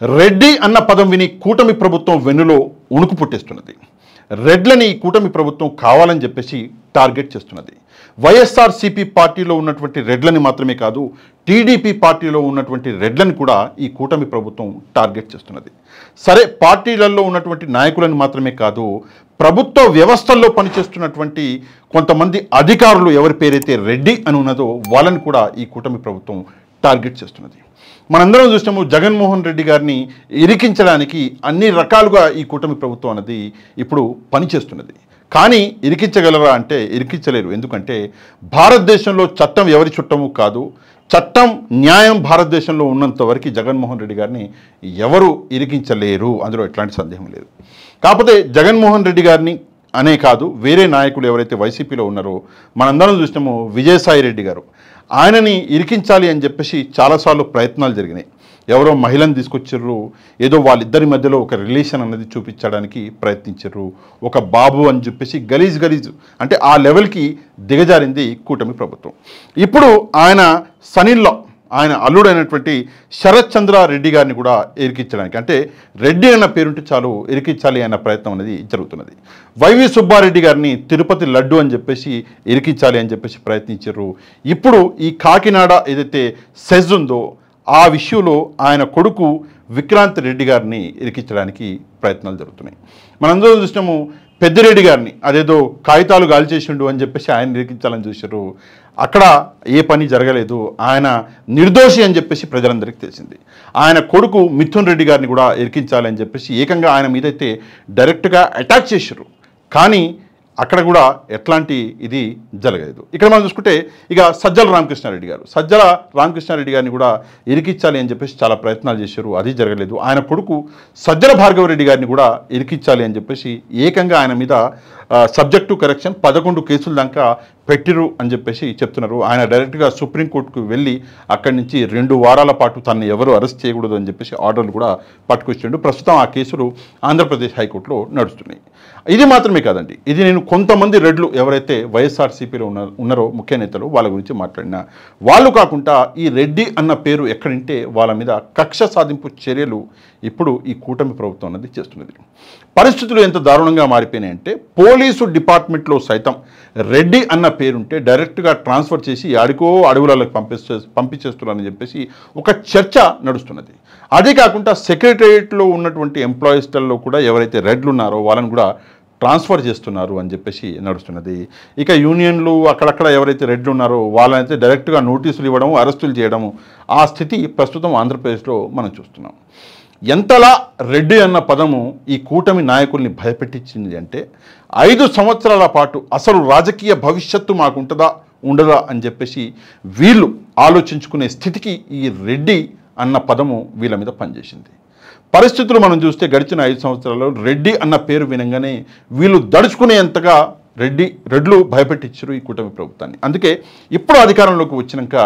రెడ్డి అన్న పదం విని కూటమి ప్రభుత్వం వెన్నులో ఉణుకు పుట్టిస్తున్నది. రెడ్లని ఈ కూటమి ప్రభుత్వం కావాలని చెప్పేసి టార్గెట్ చేస్తున్నది. వైఎస్ఆర్సీపీ పార్టీలో ఉన్నటువంటి రెడ్లని మాత్రమే కాదు, టీడీపీ పార్టీలో ఉన్నటువంటి రెడ్లని కూడా ఈ కూటమి ప్రభుత్వం టార్గెట్ చేస్తున్నది. సరే, పార్టీలలో ఉన్నటువంటి నాయకులను మాత్రమే కాదు, ప్రభుత్వ వ్యవస్థల్లో పనిచేస్తున్నటువంటి కొంతమంది అధికారులు ఎవరి పేరైతే రెడ్డి అని ఉన్నదో వాళ్ళని కూడా ఈ కూటమి ప్రభుత్వం టార్గెట్ చేస్తున్నది. మనందరం చూసినాము, జగన్మోహన్ రెడ్డి గారిని ఇరికించడానికి అన్ని రకాలుగా ఈ కూటమి ప్రభుత్వం అనేది ఇప్పుడు పనిచేస్తున్నది. కానీ ఇరికించగలరా అంటే ఇరికించలేరు. ఎందుకంటే భారతదేశంలో చట్టం ఎవరి చుట్టము కాదు. చట్టం, న్యాయం భారతదేశంలో ఉన్నంత వరకు జగన్మోహన్ రెడ్డి గారిని ఎవరు ఇరికించలేరు, అందులో ఎట్లాంటి సందేహం లేదు. కాకపోతే జగన్మోహన్ రెడ్డి గారిని అనే కాదు, వేరే నాయకులు ఎవరైతే వైసీపీలో ఉన్నారో మనందరం చూసినాము, విజయసాయి రెడ్డి గారు, ఆయనని ఇరికించాలి అని చెప్పేసి చాలాసార్లు ప్రయత్నాలు జరిగినాయి. ఎవరో మహిళను తీసుకొచ్చారు, ఏదో వాళ్ళిద్దరి మధ్యలో ఒక రిలేషన్ అనేది చూపించడానికి ప్రయత్నించారు. ఒక బాబు అని చెప్పేసి గలీజ్ అంటే ఆ లెవెల్కి దిగజారింది కూటమి ప్రభుత్వం. ఇప్పుడు ఆయన సనిల్లో ఆయన అల్లుడైనటువంటి శరత్ చంద్ర రెడ్డి గారిని కూడా ఇరికించడానికి, అంటే రెడ్డి అన్న పేరుంటే చాలు ఇరికించాలి అన్న ప్రయత్నం అనేది జరుగుతున్నది. వైవి సుబ్బారెడ్డి గారిని తిరుపతి లడ్డు అని చెప్పేసి ఇరికించాలి అని చెప్పేసి ప్రయత్నించారు. ఇప్పుడు ఈ కాకినాడ ఏదైతే సెజ్ ఉందో ఆ విషయంలో ఆయన కొడుకు విక్రాంత్ రెడ్డి గారిని ఇరికించడానికి ప్రయత్నాలు జరుగుతున్నాయి. మనందరం చూసినాము, పెద్దిరెడ్డి గారిని అదేదో కాగితాలు గాల్చేసిండు అని చెప్పేసి ఆయన ఇరికించాలని చూశారు. అక్కడ ఏ పని జరగలేదు. ఆయన నిర్దోషి అని చెప్పేసి ప్రజలందరికీ తెలిసింది. ఆయన కొడుకు మిథున్ రెడ్డి గారిని కూడా ఇరికించాలి అని చెప్పేసి ఏకంగా ఆయన మీదైతే డైరెక్ట్గా అటాక్ చేశారు. కానీ అక్కడ కూడా ఎట్లాంటి ఇది జరగలేదు. ఇక్కడ మనం చూసుకుంటే ఇక సజ్జల రామకృష్ణారెడ్డి గారిని కూడా ఇరికించాలి అని చెప్పేసి చాలా ప్రయత్నాలు చేశారు, అది జరగలేదు. ఆయన కొడుకు సజ్జల భార్గవరెడ్డి గారిని కూడా ఇరికించాలి అని చెప్పేసి ఏకంగా ఆయన మీద సబ్జెక్టు కరెక్షన్ 11 కేసుల దాకా పెట్టిరు అని చెప్పేసి చెప్తున్నారు. ఆయన డైరెక్ట్గా సుప్రీంకోర్టుకు వెళ్ళి అక్కడి నుంచి 2 వారాల పాటు తనని ఎవరు అరెస్ట్ చేయకూడదు అని చెప్పేసి ఆర్డర్లు కూడా పట్టుకొచ్చిండు. ప్రస్తుతం ఆ కేసులు ఆంధ్రప్రదేశ్ హైకోర్టులో నడుస్తున్నాయి. ఇది మాత్రమే కాదండి, ఇది నేను కొంతమంది రెడ్లు ఎవరైతే వైఎస్ఆర్సీపీలో ఉన్నారో ముఖ్య నేతలు వాళ్ళ గురించి మాట్లాడినా, వాళ్ళు కాకుండా ఈ రెడ్డి అన్న పేరు ఎక్కడింటే వాళ్ళ మీద కక్ష సాధింపు చర్యలు ఇప్పుడు ఈ కూటమి ప్రభుత్వం అనేది చేస్తున్నది. పరిస్థితులు ఎంత దారుణంగా మారిపోయినాయంటే పోలీసు డిపార్ట్మెంట్లో సైతం రెడ్డి అన్న పేరుంటే డైరెక్ట్గా ట్రాన్స్ఫర్ చేసి ఆడికో అడవులకు పంపించేస్తున్నారని చెప్పేసి ఒక చర్చ నడుస్తున్నది. అదే కాకుండా సెక్రటేరియట్లో ఉన్నటువంటి ఎంప్లాయీస్లలో కూడా ఎవరైతే రెడ్లు ఉన్నారో వాళ్ళని కూడా ట్రాన్స్ఫర్ చేస్తున్నారు అని చెప్పేసి నడుస్తున్నది. ఇక యూనియన్లు అక్కడక్కడ ఎవరైతే రెడ్లు ఉన్నారో వాళ్ళనైతే డైరెక్ట్గా నోటీసులు ఇవ్వడము, అరెస్టులు చేయడము, ఆ స్థితి ప్రస్తుతం ఆంధ్రప్రదేశ్లో మనం చూస్తున్నాం. ఎంతలా రెడ్డి అన్న పదము ఈ కూటమి నాయకుల్ని భయపెట్టించింది అంటే 5 సంవత్సరాల పాటు అసలు రాజకీయ భవిష్యత్తు మాకుంటుందా ఉండదా అని చెప్పేసి వీళ్ళు ఆలోచించుకునే స్థితికి ఈ రెడ్డి అన్న పదము వీళ్ళ మీద పనిచేసింది. పరిస్థితులు మనం చూస్తే గడిచిన 5 సంవత్సరాల్లో రెడ్డి అన్న పేరు వినంగానే వీళ్ళు దడుచుకునేంతగా రెడ్లు భయపెట్టించారు ఈ కూటమి ప్రభుత్వాన్ని. అందుకే ఇప్పుడు అధికారంలోకి వచ్చినాక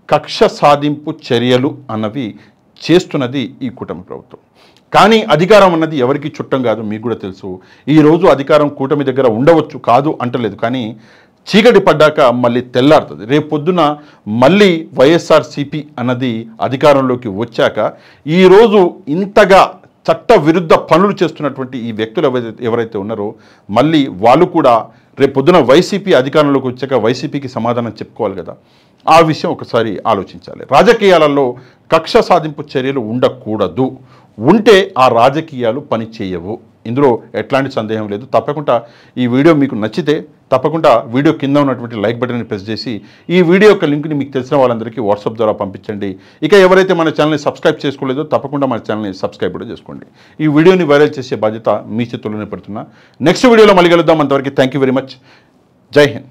కక్ష సాధింపు చర్యలు అన్నవి చేస్తున్నది ఈ కూటమి ప్రభుత్వం. కానీ అధికారం అన్నది ఎవరికి చుట్టం కాదు, మీకు కూడా తెలుసు. ఈరోజు అధికారం కూటమి దగ్గర ఉండవచ్చు, కాదు అంటలేదు, కానీ చీకటి పడ్డాక మళ్ళీ తెల్లారుతుంది. రేపు పొద్దున మళ్ళీ వైఎస్ఆర్సీపీ అన్నది అధికారంలోకి వచ్చాక ఈరోజు ఇంతగా చట్ట విరుద్ధ పనులు చేస్తున్నటువంటి ఈ వ్యక్తులు ఎవరైతే ఉన్నారో మళ్ళీ వాళ్ళు కూడా రేపు పొద్దున వైసీపీ అధికారంలోకి వచ్చాక వైసీపీకి సమాధానం చెప్పుకోవాలి కదా. ఆ విషయం ఒకసారి ఆలోచించాలి. రాజకీయాలలో కక్ష సాధింపు చర్యలు ఉండకూడదు. ఉంటే ఆ రాజకీయాలు పని చేయవు, ఇందులో ఎట్లాంటి సందేహం లేదు. తప్పకుండా ఈ వీడియో మీకు నచ్చితే తప్పకుండా వీడియో కింద ఉన్నటువంటి లైక్ బటన్ని ప్రెస్ చేసి ఈ వీడియో యొక్క లింక్ని మీకు తెలిసిన వాళ్ళందరికీ వాట్సాప్ ద్వారా పంపించండి. ఇక ఎవరైతే మన ఛానల్ని సబ్స్క్రైబ్ చేసుకోలేదో తప్పకుండా మన ఛానల్ని సబ్స్క్రైబ్ కూడా చేసుకోండి. ఈ వీడియోని వైరల్ చేసే బాధ్యత మీ చేతుల్లోనే పడుతున్నా. నెక్స్ట్ వీడియోలో మళ్ళీ కలుద్దాం. అంతవరకు థ్యాంక్ యూ వెరీ మచ్. జై హింద్.